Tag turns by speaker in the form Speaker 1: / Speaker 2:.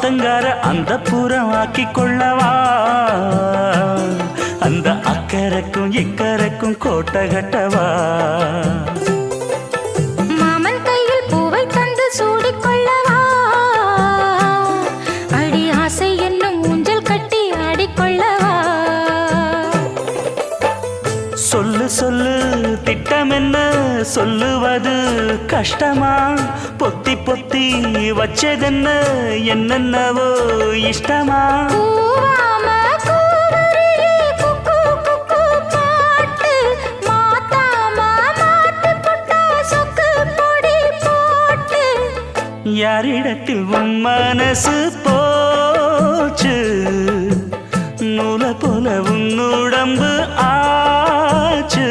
Speaker 1: ஆத்தங்கார அந்த புறம் ஆக்கி கொள்ளவா அந்த அக்கறைக்கும் இக்கரைக்கும் கோட்டை கட்டவா
Speaker 2: மாமன் கையில் பூவை தந்து சூடிக்கொள்ளவா அடி ஆசை என்னும் ஊஞ்சல் கட்டி ஆடிக்கொள்ளவா
Speaker 1: சொல்லு சொல்லு திட்டம் என்ன சொல்லுவது கஷ்டமா பொத்தி பொத்தி வச்சதென்ன என்னென்னவோ இஷ்டமா யாரிடத்தில் உன் மனசு போச்சு நூலை போல உன் உடம்பு ஆச்சு